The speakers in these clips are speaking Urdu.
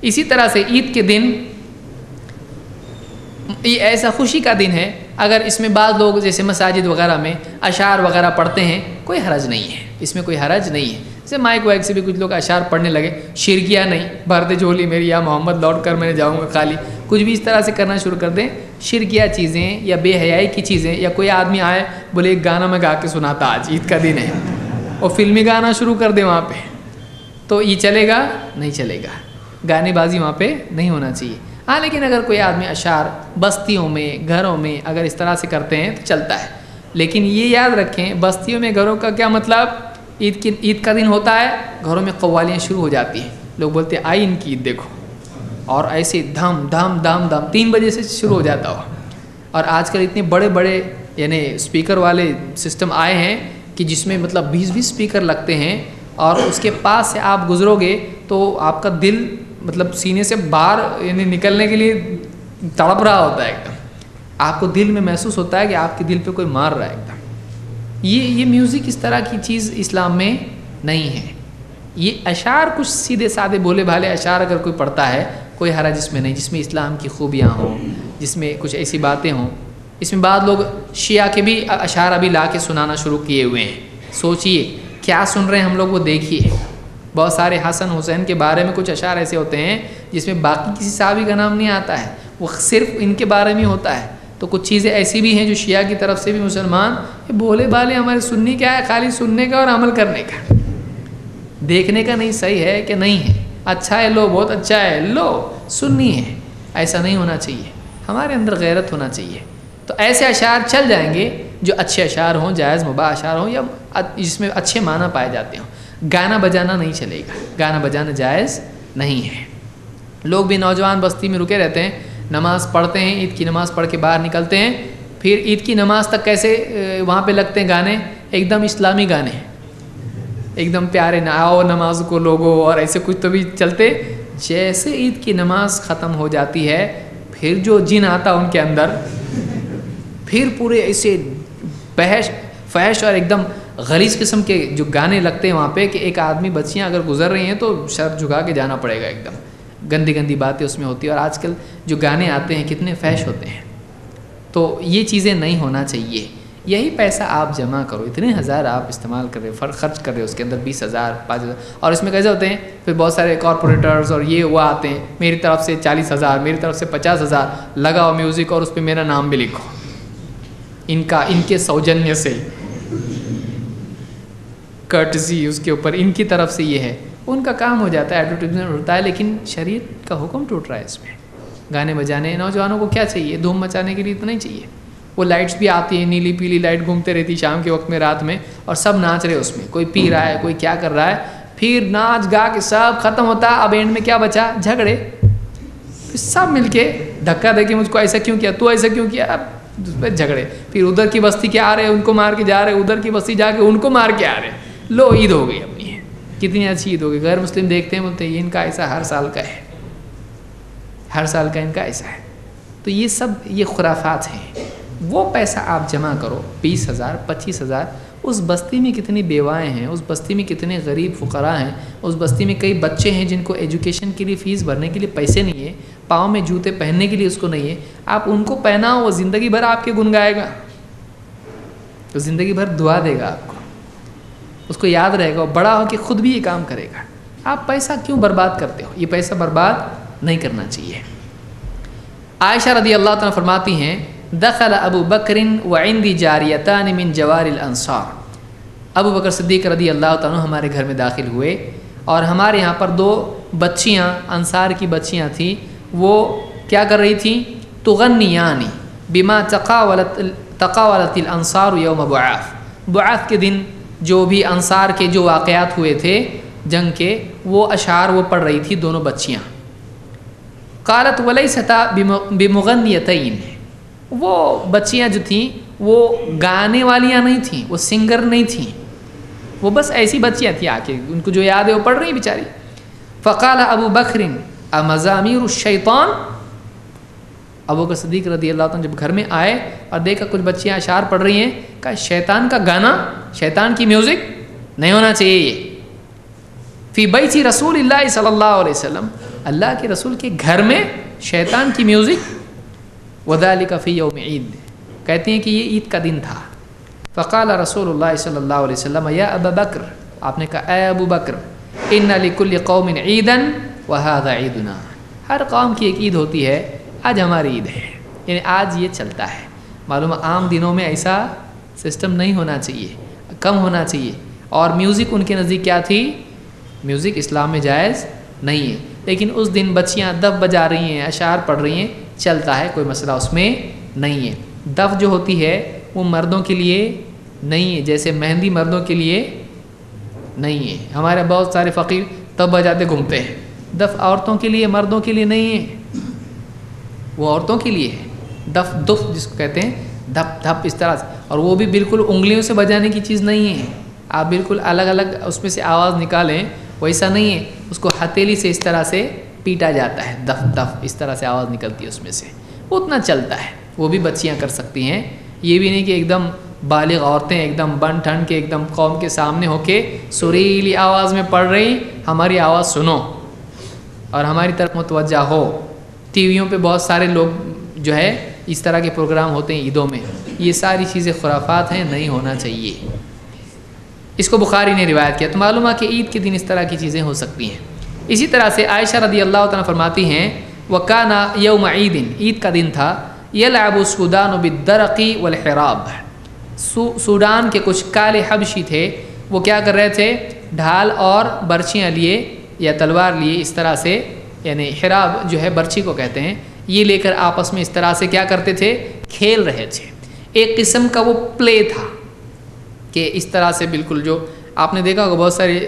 اسی طرح سے عید کے دن یہ ایسا خوشی کا دن ہے، اگر اس میں بعض لوگ جیسے مساجد وغیرہ میں اشعار وغیرہ پڑھتے ہیں، کوئی حرج نہیں ہے، اس میں کوئی حرج نہیں ہے۔ جیسے مائک وائک سے بھی کچھ لوگ اشعار پڑھنے لگے، شرکیہ نہیں، بھر دے جھولی میری یا محمد لوٹ کر میں جاؤں گا خالی، کچھ بھی اس طرح سے کرنا شروع کر دیں، شرکیہ چیزیں یا بے حیائی کی چیزیں، یا کوئی آدمی آئے بولے ایک گانا میں گا کے سناتا آج عید کا دن ہے، اور فلمی گانا شروع کر دے وہاں پہ، تو یہ چلے گا؟ نہیں چلے گا، گانے بازی وہاں پہ نہیں ہونا چاہیے۔ ہاں لیکن اگر کوئی آدمی اشعار بستیوں میں گھروں میں اگر اس طرح سے کرتے ہیں تو چلتا ہے، لیکن یہ یاد رکھیں بستیوں میں گھروں کا کیا مطلب؟ عید کا دن ہوتا ہے، گھروں میں قوالیاں شروع ہو جاتی ہیں، لوگ بولتے ہیں آئی ان کی عید دیکھو، اور ایسے دھم دھم دھم دھم 3 بجے سے شروع ہو جاتا ہو۔ اور آج کل اتنے بڑے بڑے یعنی اسپیکر والے سسٹم آئے ہیں کہ جس میں مطلب 20 اسپیکر لگتے ہیں، اور اس کے پاس سے آپ گزرو گے تو آپ کا دل مطلب سینے سے باہر یعنی نکلنے کے لیے تڑپ رہا ہوتا ہے، ایک دم آپ کو دل میں محسوس ہوتا ہے کہ آپ کے دل پہ کوئی مار رہا ہے ایک دم۔ یہ میوزک اس طرح کی چیز اسلام میں نہیں ہے۔ یہ اشعار کچھ سیدھے سادے بولے بھالے اشعار اگر کوئی پڑھتا ہے کوئی حرج اس میں نہیں، جس میں اسلام کی خوبیاں ہوں، جس میں کچھ ایسی باتیں ہوں۔ اس میں بعض لوگ شیعہ کے بھی اشعار ابھی لا کے سنانا شروع کیے ہوئے ہیں، سوچئے کیا سن رہے ہیں ہم لوگ وہ دیکھیے۔ بہت سارے حسن حسین کے بارے میں کچھ اشعار ایسے ہوتے ہیں جس میں باقی کسی صحابی کا نام نہیں آتا ہے، وہ صرف ان کے بارے میں ہوتا ہے۔ تو کچھ چیزیں ایسی بھی ہیں جو شیعہ کی طرف سے بھی مسلمان یہ بولے بالے ہمارے سننی کیا ہے، خالی سننے کا اور عمل کرنے کا، دیکھنے کا نہیں صحیح ہے کہ نہیں ہے، اچھا ہے لو، بہت اچھا ہے لو، سننی ہے، ایسا نہیں ہونا چاہیے۔ ہمارے اندر غیرت ہونا چاہیے۔ تو ایسے اشعار چل جائیں گے جو اچھے اشعار ہوں، جائز مباح اشعار ہوں، یا جس میں اچھے معنی پائے جاتے ہوں۔ گانا بجانا نہیں چلے گا، گانا بجانا جائز نہیں ہے۔ لوگ بھی نوجوان بستی میں رکے رہتے ہیں، نماز پڑھتے ہیں، عید کی نماز پڑھ کے باہر نکلتے ہیں، پھر عید کی نماز تک کیسے وہاں پہ لگتے ہیں گانے، ایک دم اسلامی گانے، ایک دم پیارے نہ آؤ نماز کو لوگو، اور ایسے کچھ تو بھی چلتے۔ جیسے عید کی نماز ختم ہو جاتی ہے پھر جو جن آتا ان کے اندر، پھر پورے ایسے فحش اور ایک دم غلیظ قسم کے جو گانے لگتے ہیں وہاں پہ کہ ایک آدمی بچیاں اگر گزر رہی ہیں تو سر جھکا کے جانا پڑے گا، ایک دم گندی گندی باتیں اس میں ہوتی ہیں۔ اور آج کل جو گانے آتے ہیں کتنے فحش ہوتے ہیں، تو یہ چیزیں نہیں ہونا چاہیے۔ یہی پیسہ آپ جمع کرو، اتنے ہزار آپ استعمال کر رہے خرچ کر رہے ہو، اس کے اندر 20,000 5,000، اور اس میں کیسے ہوتے ہیں پھر بہت سارے کارپوریٹرز اور یہ وہ آتے ہیں، میری طرف سے 40,000، میری طرف سے 50,000 لگاؤ میوزک، اور اس پہ میرا نام بھی لکھو، ان کے سوجنیہ سے کرٹسی اس کے اوپر ان کی طرف سے یہ ہے، ان کا کام ہو جاتا ہے، ایڈورٹائزمنٹ ہوتا ہے، لیکن شریعت کا حکم ٹوٹ رہا ہے اس میں۔ گانے بجانے نوجوانوں کو کیا چاہیے؟ دھوم مچانے کے لیے تو نہیں چاہیے۔ وہ لائٹس بھی آتی ہیں، نیلی پیلی لائٹ گھومتے رہتی شام کے وقت میں، رات میں، اور سب ناچ رہے اس میں، کوئی پی رہا ہے، کوئی کیا کر رہا ہے، پھر ناچ گا کے سب ختم ہوتا، اب اینڈ میں کیا بچا؟ جھگڑے، پھر سب مل کے دھکا دے کے مجھ کو ایسا کیوں کیا، تو ایسا کیوں کیا، اب جھگڑے، پھر ادھر کی بستی کے آ رہے ان کو مار کے جا رہے، ادھر کی بستی جا کے ان کو مار کے آ رہے، لو عید ہو گئی اپنی ہے، کتنی اچھی عید ہو گئی۔ غیر مسلم دیکھتے ہیں بولتے ہیں یہ ان کا ایسا ہر سال کا ہے، ہر سال کا ان کا ایسا ہے۔ تو یہ سب یہ خرافات ہیں۔ وہ پیسہ آپ جمع کرو 20,000 25,000، اس بستی میں کتنی بیوائیں ہیں، اس بستی میں کتنے غریب فقراء ہیں، اس بستی میں کئی بچے ہیں جن کو ایجوکیشن کے لیے فیس بھرنے کے لیے پیسے نہیں ہیں، پاؤں میں جوتے پہننے کے لیے اس کو نہیں ہے، آپ ان کو پہناؤ، وہ زندگی بھر آپ کے گنگائے گا، تو زندگی بھر دعا دے گا آپ کو، اس کو یاد رہے گا، اور بڑا ہو کے خود بھی یہ کام کرے گا۔ آپ پیسہ کیوں برباد کرتے ہو؟ یہ پیسہ برباد نہیں کرنا چاہیے۔ عائشہ رضی اللہ تعالیٰ فرماتی ہیں دخل ابو بکر وعندی جاریتان من جوار الانصار، ابو بکر صدیق رضی اللہ تعالیٰ ہمارے گھر میں داخل ہوئے، اور ہمارے یہاں پر 2 بچیاں انصار کی بچیاں تھیں، وہ کیا کر رہی تھیں؟ تغنیانی بما تقاولت الانصار یوم بعث کے دن جو بھی انصار کے جو واقعات ہوئے تھے جنگ کے، وہ اشعار وہ پڑھ رہی تھی دونوں بچیاں۔ قالت ولیستا بمغنیتین، وہ بچیاں جو تھیں وہ گانے والیاں نہیں تھیں، وہ سنگر نہیں تھیں، وہ بس ایسی بچیاں تھیں، آ کے ان کو جو یاد ہے وہ پڑھ رہی ہیں بیچاری۔ فقال ابو بکر امزامیر الشیطان، ابو بکر صدیق رضی اللہ عنہ جب گھر میں آئے اور دیکھا کچھ بچیاں اشعار پڑھ رہی ہیں، کہا شیطان کا گانا، شیطان کی میوزک نہیں ہونا چاہیے یہ۔ فی بیت رسول اللہ صلی اللہ علیہ وسلم، اللہ کے رسول کے گھر میں شیطان کی میوزک. وذالک فی یوم عید، کہتے ہیں کہ یہ عید کا دن تھا. فقال رسول اللہ صلی اللہ علیہ وسلم یا ابا بکر، آپ نے کہا اے ابو بکر، ان لکل قوم عیدا وہذا عیدنا، ہر قوم کی ایک عید ہوتی ہے، آج ہماری عید ہے، یعنی آج یہ چلتا ہے. معلوم عام دنوں میں ایسا سسٹم نہیں ہونا چاہیے، کم ہونا چاہیے. اور میوزک ان کے نزدیک کیا تھی؟ میوزک اسلام میں جائز نہیں ہے، لیکن اس دن بچیاں دف بجا رہی ہیں، اشعار پڑھ رہی ہیں، چلتا ہے، کوئی مسئلہ اس میں نہیں ہے. دف جو ہوتی ہے وہ مردوں کے لیے نہیں ہے، جیسے مہندی مردوں کے لیے نہیں ہے. ہمارے بہت سارے فقیر تب بجاتے گھومتے ہیں. دف عورتوں کے لیے، مردوں کے لیے نہیں ہے، وہ عورتوں کے لیے ہے. دف جس کو کہتے ہیں، دھپ دھپ اس طرح سے، اور وہ بھی بالکل انگلیوں سے بجانے کی چیز نہیں ہے. آپ بالکل الگ الگ اس میں سے آواز نکالیں، ویسا نہیں ہے. اس کو ہتھیلی سے اس طرح سے پیٹا جاتا ہے، دف دف اس طرح سے آواز نکلتی ہے اس میں سے، اتنا چلتا ہے. وہ بھی بچیاں کر سکتی ہیں. یہ بھی نہیں کہ ایک دم بالغ عورتیں ایک دم بن ٹھن کے ایک دم قوم کے سامنے ہو کے سریلی آواز میں پڑھ رہی، ہماری آواز سنو اور ہماری طرف متوجہ ہو. ٹی ویوں پہ بہت سارے لوگ جو ہے اس طرح کے پروگرام ہوتے ہیں عیدوں میں. یہ ساری چیزیں خرافات ہیں، نہیں ہونا چاہیے. اس کو بخاری نے روایت کیا. تو معلوم ہے کہ عید کے دن اس طرح کی چیزیں ہو سکتی ہیں. اسی طرح سے عائشہ رضی اللہ تعالیٰ فرماتی ہیں وَكَانَ يَوْمَ عِيدٍ، عید کا دن تھا، يَلْعَبُ السُّودَانُ بِالدَّرَقِ وَالْحِرَابِ، سوڈان کے کچھ کالے حبشی تھے، وہ کیا کر رہے تھے؟ ڈھال اور برچیاں لیے یا تلوار لیے اس طرح سے، یعنی حراب جو ہے برچی کو کہتے ہیں، یہ لے کر آپس میں اس طرح سے کیا کرتے تھے؟ کھیل رہے تھے. ایک قسم کا وہ پلے تھا کہ اس طرح سے بالکل، جو آپ نے دیکھا ہوگا بہت سارے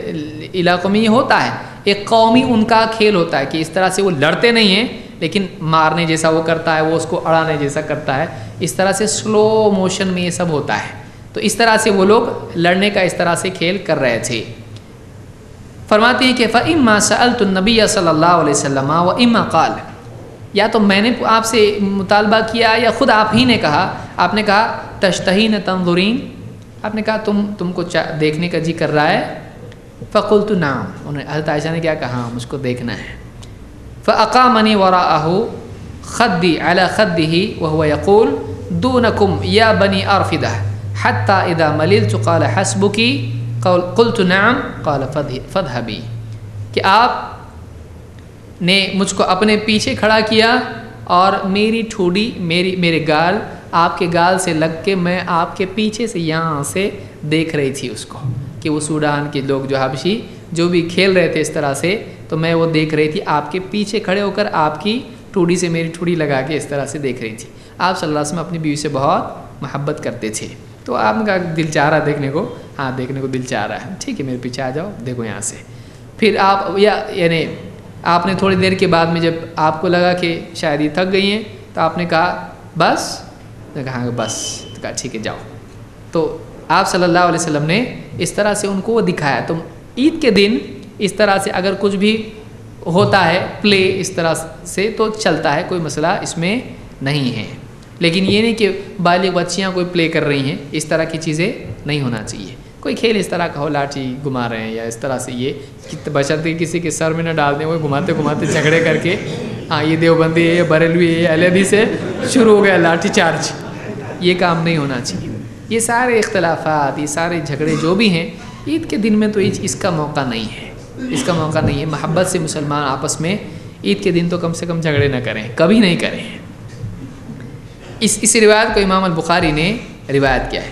علاقوں میں یہ ہوتا ہے، ایک قومی ان کا کھیل ہوتا ہے کہ اس طرح سے وہ لڑتے نہیں ہیں لیکن مارنے جیسا وہ کرتا ہے، وہ اس کو اڑانے جیسا کرتا ہے، اس طرح سے سلو موشن میں یہ سب ہوتا ہے. تو اس طرح سے وہ لوگ لڑنے کا اس طرح سے کھیل کر رہے تھے. فرماتے ہیں کہ فَإِمَّا سَأَلْتُ النَّبِيَّ صلی اللہ علیہ وسلم وَإِمَّا قَالَ، یا تو میں نے آپ سے مطالبہ کیا یا خود آپ ہی نے کہا. آپ نے کہا تشتہین تنظرین، آپ نے کہا تم کو دیکھنے کا جی کر رہا ہے. فقلت نعم، انہوں نے حضرت عائشہ نے کیا کہا؟ مجھ کو دیکھنا ہے. فاقامنی وراءه خدی علی خدہ وهو يقول دونکم یا بنی ارفدہ حتی اذا مللت قال حسبکی قلت نعم قال فاذهبی، کہ آپ نے مجھ کو اپنے پیچھے کھڑا کیا اور میری ٹھوڑی میرے گال آپ کے گال سے لگ کے میں آپ کے پیچھے سے یہاں سے دیکھ رہی تھی اس کو، کہ وہ سوڈان کے لوگ جو حبشی جو بھی کھیل رہے تھے اس طرح سے، تو میں وہ دیکھ رہی تھی آپ کے پیچھے کھڑے ہو کر، آپ کی ٹھوڑی سے میری ٹھوڑی لگا کے اس طرح سے دیکھ رہی تھی. آپ صلی اللہ علیہ وسلم اپنی بیوی سے بہت محبت کرتے تھے. تو آپ کا دل چاہ رہا دیکھنے کو، ہاں دیکھنے کو دل چاہ رہا ہے، ٹھیک ہے میرے پیچھے آ جاؤ، دیکھو یہاں سے. پھر آپ یعنی آپ نے تھوڑی دیر کے بعد میں جب آپ کو لگا کہ شاید یہ تھک گئی ہیں تو آپ نے کہا بس، نے کہا بس، تو کہا ٹھیک ہے جاؤ. تو آپ صلی اللہ علیہ وسلم نے اس طرح سے ان کو وہ دکھایا. تو عید کے دن اس طرح سے اگر کچھ بھی ہوتا ہے پلے اس طرح سے تو چلتا ہے، کوئی مسئلہ اس میں نہیں ہے. لیکن یہ نہیں کہ بالغ بچیاں کوئی پلے کر رہی ہیں، اس طرح کی چیزیں نہیں ہونا چاہیے. کوئی کھیل اس طرح کا ہو، لاٹھی گھما رہے ہیں یا اس طرح سے، یہ بشرطے کسی کے سر میں نہ ڈال دیں، وہ گھماتے گھماتے جھگڑے کر کے، ہاں یہ دیوبندی ہے، یہ بریلوی ہے، یہ اہل حدیث سے شروع ہو گیا لاٹھی چارج. یہ کام نہیں ہونا چاہیے. یہ سارے اختلافات، یہ سارے جھگڑے جو بھی ہیں عید کے دن میں تو اس کا موقع نہیں ہے، اس کا موقع نہیں ہے. محبت سے مسلمان آپس میں عید کے دن تو کم سے کم جھگڑے نہ کریں، کبھی نہیں کریں. اس روایت کو امام البخاری نے روایت کیا ہے.